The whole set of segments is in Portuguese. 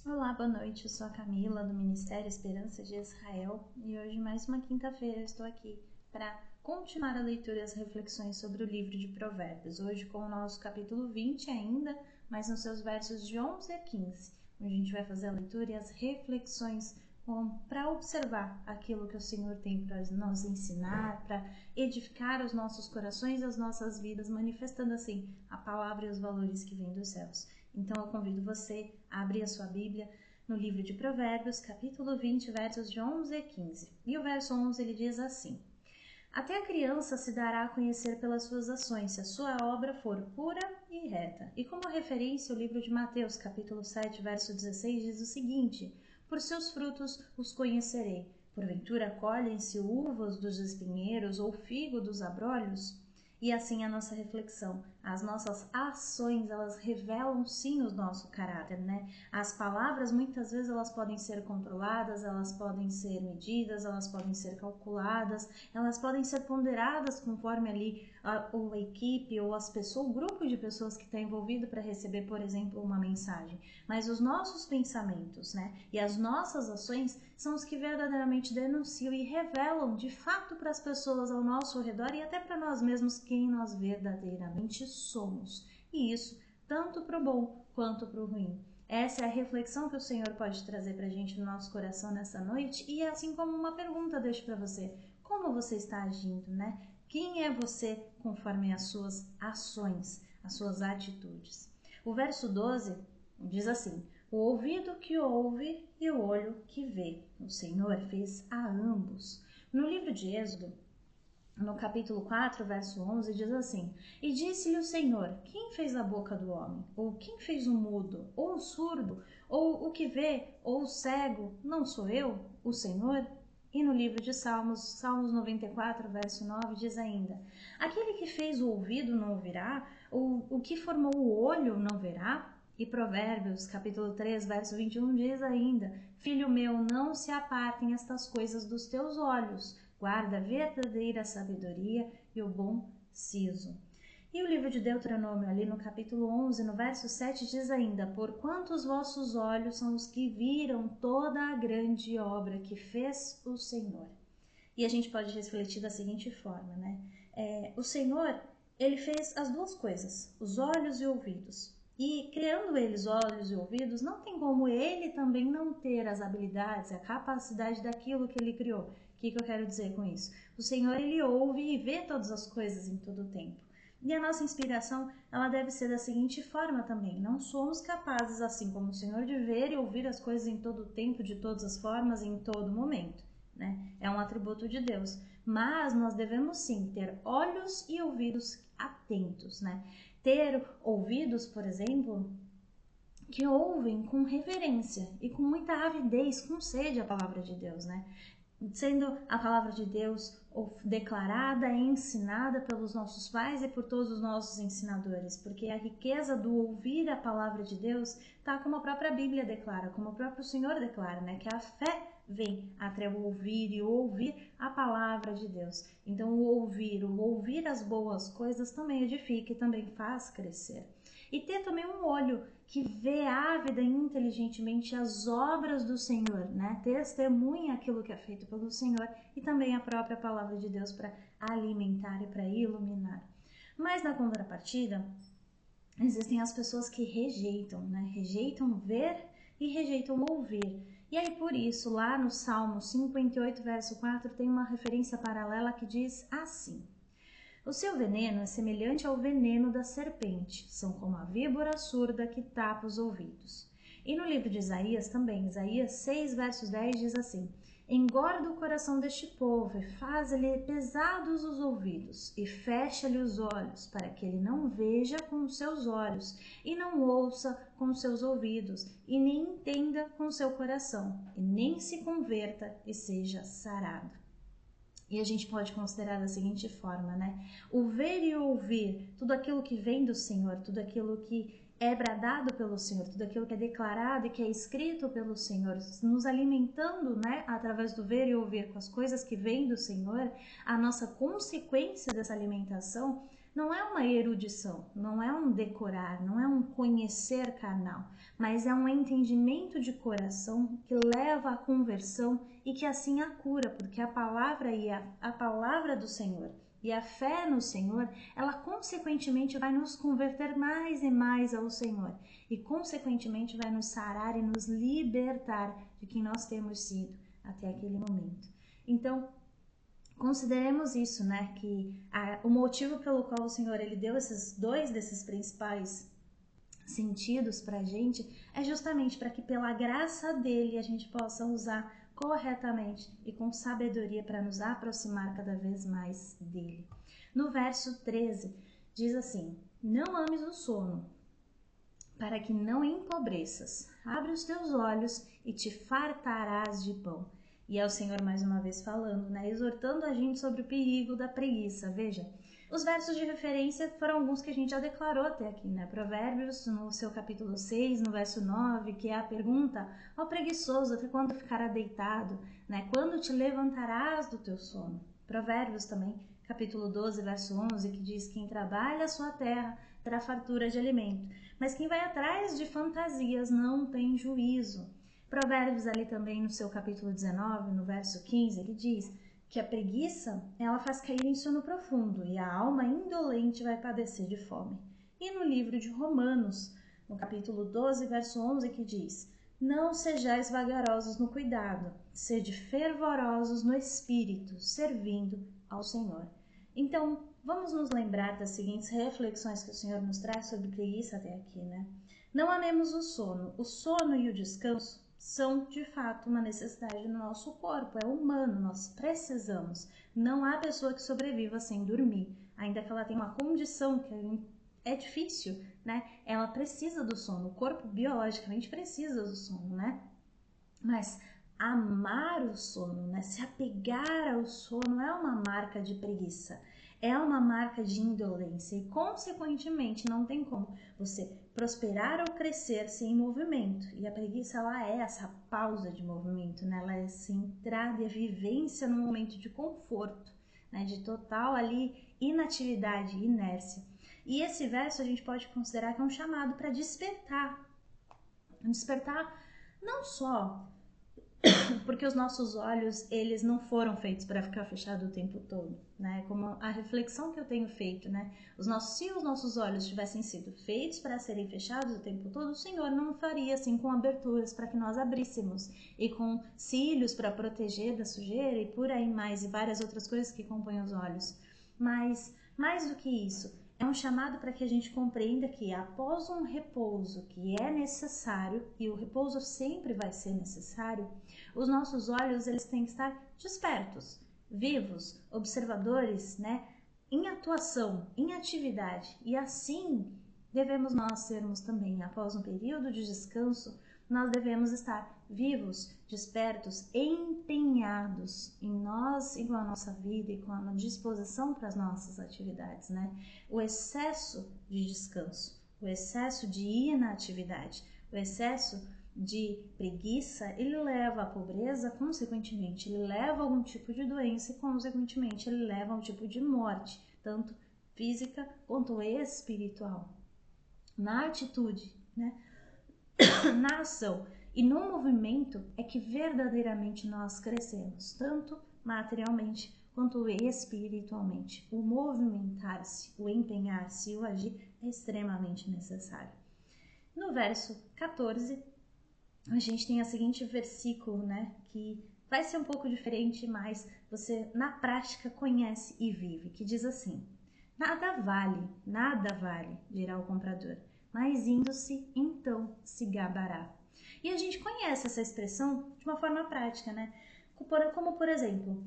Olá, boa noite. Eu sou a Camila do Ministério Esperança de Israel e hoje, mais uma quinta-feira, estou aqui para continuar a leitura e as reflexões sobre o livro de Provérbios. Hoje, com o nosso capítulo 20 ainda, mas nos seus versos de 11 a 15, onde a gente vai fazer a leitura e as reflexões para observar aquilo que o Senhor tem para nos ensinar, para edificar os nossos corações e as nossas vidas, manifestando assim a palavra e os valores que vêm dos céus. Então eu convido você a abrir a sua Bíblia no livro de Provérbios, capítulo 20, versos de 11 a 15. E o verso 11 ele diz assim: Até a criança se dará a conhecer pelas suas ações, se a sua obra for pura e reta. E como referência, o livro de Mateus, capítulo 7, verso 16, diz o seguinte: Por seus frutos os conhecerei. Porventura colhem-se uvas dos espinheiros ou figo dos abrolhos? E assim a nossa reflexão, as nossas ações, elas revelam sim o nosso caráter, né? As palavras muitas vezes elas podem ser controladas, elas podem ser medidas, elas podem ser calculadas, elas podem ser ponderadas conforme ali a equipe ou as pessoas, o grupo de pessoas que está envolvido para receber, por exemplo, uma mensagem. Mas os nossos pensamentos, né? E as nossas ações são os que verdadeiramente denunciam e revelam de fato para as pessoas ao nosso redor e até para nós mesmos quem nós verdadeiramente somos. E isso tanto para o bom quanto para o ruim. Essa é a reflexão que o Senhor pode trazer para a gente no nosso coração nessa noite e assim como uma pergunta deixo para você. Como você está agindo, né? Quem é você conforme as suas ações, as suas atitudes? O verso 12 diz assim: O ouvido que ouve e o olho que vê. O Senhor fez a ambos. No livro de Êxodo, no capítulo 4, verso 11, diz assim: E disse-lhe o Senhor: Quem fez a boca do homem? Ou quem fez o mudo? Ou o surdo? Ou o que vê? Ou o cego? Não sou eu, o Senhor? E no livro de Salmos, Salmos 94, verso 9, diz ainda: Aquele que fez o ouvido não ouvirá? Ou o que formou o olho não verá? E Provérbios, capítulo 3, verso 21, diz ainda: Filho meu, não se apartem estas coisas dos teus olhos, guarda a verdadeira sabedoria e o bom siso. E o livro de Deuteronômio, ali no capítulo 11, no verso 7, diz ainda: Porquanto os vossos olhos são os que viram toda a grande obra que fez o Senhor. E a gente pode refletir da seguinte forma, né? O Senhor, ele fez as duas coisas, os olhos e ouvidos. E criando eles olhos e ouvidos, não tem como ele também não ter as habilidades, a capacidade daquilo que ele criou. O que eu quero dizer com isso? O Senhor, ele ouve e vê todas as coisas em todo o tempo. E a nossa inspiração, ela deve ser da seguinte forma também: não somos capazes, assim como o Senhor, de ver e ouvir as coisas em todo o tempo, de todas as formas e em todo momento, né? É um atributo de Deus. Mas nós devemos sim ter olhos e ouvidos atentos, né? Ter ouvidos, por exemplo, que ouvem com reverência e com muita avidez, com sede a palavra de Deus, né? Sendo a palavra de Deus declarada e ensinada pelos nossos pais e por todos os nossos ensinadores, porque a riqueza do ouvir a palavra de Deus está como a própria Bíblia declara, como o próprio Senhor declara, né? Que a fé vem até o ouvir e ouvir a palavra de Deus. Então o ouvir as boas coisas também edifica e também faz crescer. E ter também um olho que vê ávida e inteligentemente as obras do Senhor, né? Testemunha aquilo que é feito pelo Senhor e também a própria palavra de Deus para alimentar e para iluminar. Mas na contrapartida, existem as pessoas que rejeitam, né? Rejeitam ver e rejeitam ouvir. E aí por isso, lá no Salmo 58, verso 4, tem uma referência paralela que diz assim: O seu veneno é semelhante ao veneno da serpente, são como a víbora surda que tapa os ouvidos. E no livro de Isaías também, Isaías 6, versos 10 diz assim: Engorda o coração deste povo e faz-lhe pesados os ouvidos, e fecha-lhe os olhos, para que ele não veja com os seus olhos, e não ouça com os seus ouvidos, e nem entenda com o seu coração, e nem se converta e seja sarado. E a gente pode considerar da seguinte forma, né? O ver e o ouvir, tudo aquilo que vem do Senhor, tudo aquilo que é bradado pelo Senhor, tudo aquilo que é declarado e que é escrito pelo Senhor, nos alimentando, né, através do ver e ouvir com as coisas que vêm do Senhor, a nossa consequência dessa alimentação não é uma erudição, não é um decorar, não é um conhecer carnal, mas é um entendimento de coração que leva à conversão e que assim a cura, porque a palavra do Senhor e a fé no Senhor, ela consequentemente vai nos converter mais e mais ao Senhor e consequentemente vai nos sarar e nos libertar de quem nós temos sido até aquele momento. Então, consideremos isso, né, que o motivo pelo qual o Senhor ele deu esses dois desses principais sentidos para a gente é justamente para que pela graça dele a gente possa usar corretamente e com sabedoria para nos aproximar cada vez mais dele. No verso 13 diz assim: não ames o sono, para que não empobreças. Abre os teus olhos e te fartarás de pão. E é o Senhor mais uma vez falando, né, exortando a gente sobre o perigo da preguiça. Veja, os versos de referência foram alguns que a gente já declarou até aqui, né? Provérbios, no seu capítulo 6, no verso 9, que é a pergunta: ó preguiçoso, até quando ficará deitado? Né? Quando te levantarás do teu sono? Provérbios também, capítulo 12, verso 11, que diz: quem trabalha a sua terra terá fartura de alimento, mas quem vai atrás de fantasias não tem juízo. Provérbios ali também no seu capítulo 19, no verso 15, ele diz que a preguiça, ela faz cair em sono profundo e a alma indolente vai padecer de fome. E no livro de Romanos, no capítulo 12, verso 11, que diz: não sejais vagarosos no cuidado, sede fervorosos no espírito, servindo ao Senhor. Então, vamos nos lembrar das seguintes reflexões que o Senhor nos traz sobre preguiça até aqui, né? Não amemos o sono. O sono e o descanso são, de fato, uma necessidade no nosso corpo, é humano, nós precisamos. Não há pessoa que sobreviva sem dormir, ainda que ela tenha uma condição que é difícil, né? Ela precisa do sono, o corpo biologicamente precisa do sono, né? Mas amar o sono, né? Se apegar ao sono é uma marca de preguiça, é uma marca de indolência e, consequentemente, não tem como você prosperar ou crescer sem movimento. E a preguiça, ela é essa pausa de movimento, né? Ela é essa entrada e a vivência num momento de conforto, né? De total ali inatividade e inércia. E esse verso a gente pode considerar que é um chamado para despertar não só porque os nossos olhos, eles não foram feitos para ficar fechados o tempo todo, né? Como a reflexão que eu tenho feito, né? Se os nossos olhos tivessem sido feitos para serem fechados o tempo todo, o Senhor não faria assim com aberturas para que nós abríssemos e com cílios para proteger da sujeira e por aí mais, e várias outras coisas que compõem os olhos. Mas, mais do que isso, é um chamado para que a gente compreenda que após um repouso que é necessário, e o repouso sempre vai ser necessário, os nossos olhos eles têm que estar despertos, vivos, observadores, né? Em atuação, em atividade. E assim devemos nós sermos também, após um período de descanso, nós devemos estar vivos, despertos, empenhados em nós e com a nossa vida e com a disposição para as nossas atividades, né? O excesso de descanso, o excesso de inatividade, o excesso de preguiça, ele leva à pobreza, consequentemente, ele leva a algum tipo de doença e, consequentemente, ele leva a um tipo de morte, tanto física quanto espiritual. Na atitude, né? Na ação e no movimento é que verdadeiramente nós crescemos, tanto materialmente quanto espiritualmente. O movimentar-se, o empenhar-se e o agir é extremamente necessário. No verso 14, a gente tem o seguinte versículo, né, que vai ser um pouco diferente, mas você na prática conhece e vive, que diz assim: nada vale, dirá o comprador, mas indo-se, então se gabará. E a gente conhece essa expressão de uma forma prática, né? Como por exemplo,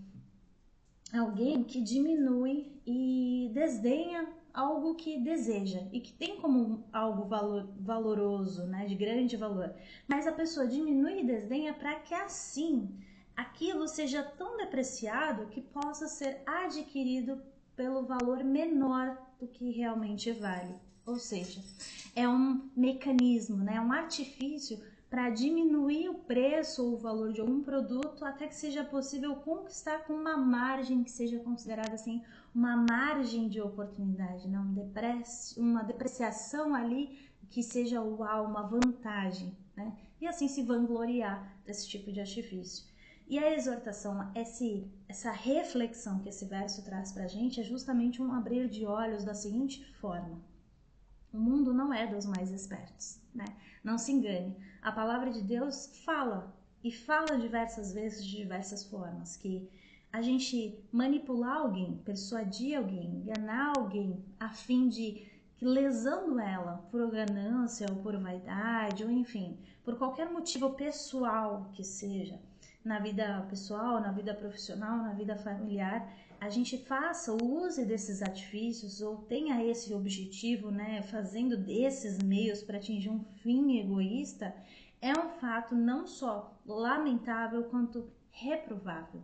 alguém que diminui e desdenha algo que deseja e que tem como algo valoroso, né, de grande valor, mas a pessoa diminui e desdenha para que assim aquilo seja tão depreciado que possa ser adquirido pelo valor menor do que realmente vale. Ou seja, é um mecanismo, né, um artifício para diminuir o preço ou o valor de algum produto até que seja possível conquistar com uma margem que seja considerada assim uma margem de oportunidade, não uma depreciação ali que seja uma vantagem, né? E assim se vangloriar desse tipo de artifício. E a exortação, essa reflexão que esse verso traz para a gente é justamente um abrir de olhos da seguinte forma: o mundo não é dos mais espertos, né? Não se engane. A palavra de Deus fala, e fala diversas vezes de diversas formas, que a gente manipular alguém, persuadir alguém, enganar alguém, a fim de que lesando ela por ganância ou por vaidade, ou enfim, por qualquer motivo pessoal que seja, na vida pessoal, na vida profissional, na vida familiar, a gente faça o uso desses artifícios ou tenha esse objetivo, né, fazendo desses meios para atingir um fim egoísta, é um fato não só lamentável quanto reprovável.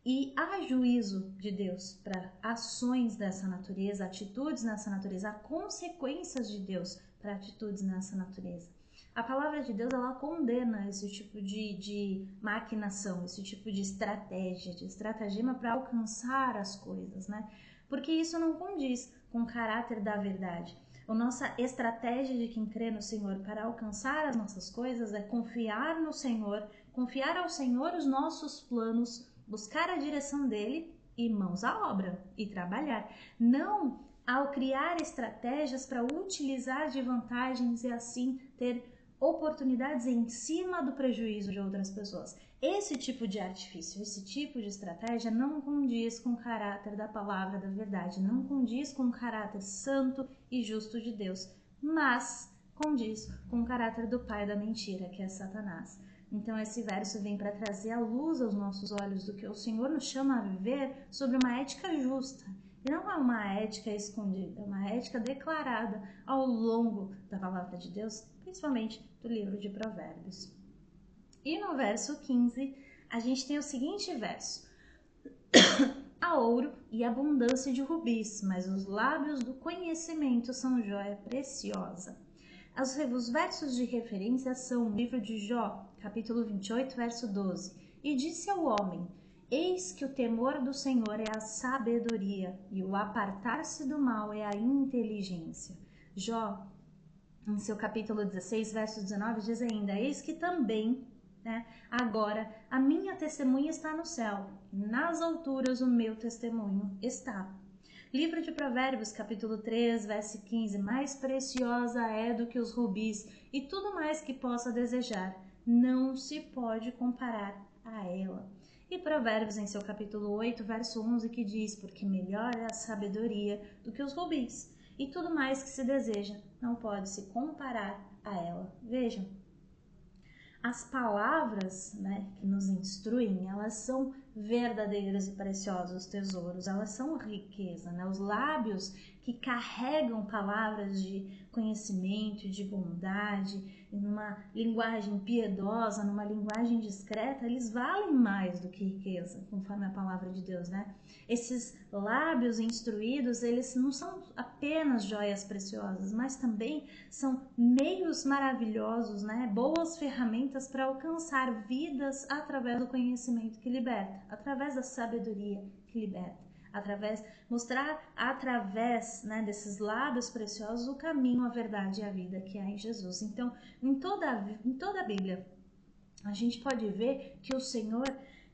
E há juízo de Deus para ações dessa natureza, atitudes nessa natureza, há consequências de Deus para atitudes nessa natureza. A palavra de Deus, ela condena esse tipo de maquinação, esse tipo de estratégia, de estratagema para alcançar as coisas, né? Porque isso não condiz com o caráter da verdade. A nossa estratégia de quem crê no Senhor para alcançar as nossas coisas é confiar no Senhor, confiar ao Senhor os nossos planos, buscar a direção dele e mãos à obra e trabalhar. Não ao criar estratégias para utilizar de vantagens e assim ter oportunidades em cima do prejuízo de outras pessoas. Esse tipo de artifício, esse tipo de estratégia não condiz com o caráter da palavra da verdade, não condiz com o caráter santo e justo de Deus, mas condiz com o caráter do pai da mentira, que é Satanás. Então esse verso vem para trazer a luz aos nossos olhos do que o Senhor nos chama a viver sobre uma ética justa. E não é uma ética escondida, é uma ética declarada ao longo da palavra de Deus, principalmente do livro de Provérbios. E no verso 15, a gente tem o seguinte verso: há ouro e abundância de rubis, mas os lábios do conhecimento são joia preciosa. Os versos de referência são o livro de Jó, capítulo 28, verso 12. E disse ao homem: eis que o temor do Senhor é a sabedoria, e o apartar-se do mal é a inteligência. Jó, em seu capítulo 16, verso 19, diz ainda: eis que também, né, agora a minha testemunha está no céu, nas alturas o meu testemunho está. Livro de Provérbios, capítulo 3, verso 15, mais preciosa é do que os rubis, e tudo mais que possa desejar, não se pode comparar a ela. E Provérbios, em seu capítulo 8, verso 11, que diz: porque melhor é a sabedoria do que os rubis, e tudo mais que se deseja não pode se comparar a ela. Vejam, as palavras, né, que nos instruem, elas são verdadeiros e preciosos tesouros, elas são riqueza, né? Os lábios que carregam palavras de conhecimento, de bondade, numa linguagem piedosa, numa linguagem discreta, eles valem mais do que riqueza, conforme a palavra de Deus, né? Esses lábios instruídos, eles não são apenas joias preciosas, mas também são meios maravilhosos, né? Boas ferramentas para alcançar vidas através do conhecimento que liberta, através da sabedoria que liberta, mostrar através, né, desses lábios preciosos o caminho, a verdade e a vida que há em Jesus. Então, em toda a Bíblia, a gente pode ver que o Senhor,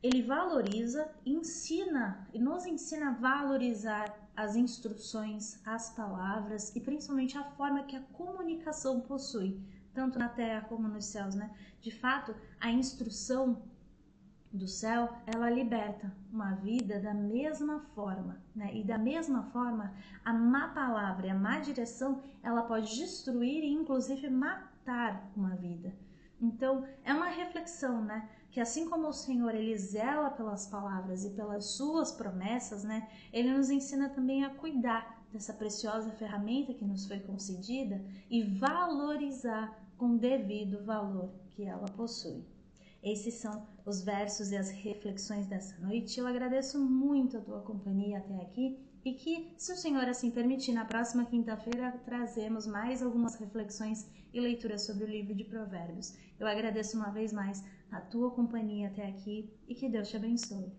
ele valoriza, ensina e nos ensina a valorizar as instruções, as palavras e principalmente a forma que a comunicação possui, tanto na terra como nos céus, né? De fato, a instrução do céu, ela liberta uma vida da mesma forma, né? E da mesma forma, a má palavra e a má direção, ela pode destruir e inclusive matar uma vida. Então, é uma reflexão, né? Que assim como o Senhor, ele zela pelas palavras e pelas suas promessas, né? Ele nos ensina também a cuidar dessa preciosa ferramenta que nos foi concedida e valorizar com o devido valor que ela possui. Esses são os versos e as reflexões dessa noite. Eu agradeço muito a tua companhia até aqui e que, se o Senhor assim permitir, na próxima quinta-feira trazemos mais algumas reflexões e leituras sobre o livro de Provérbios. Eu agradeço uma vez mais a tua companhia até aqui e que Deus te abençoe.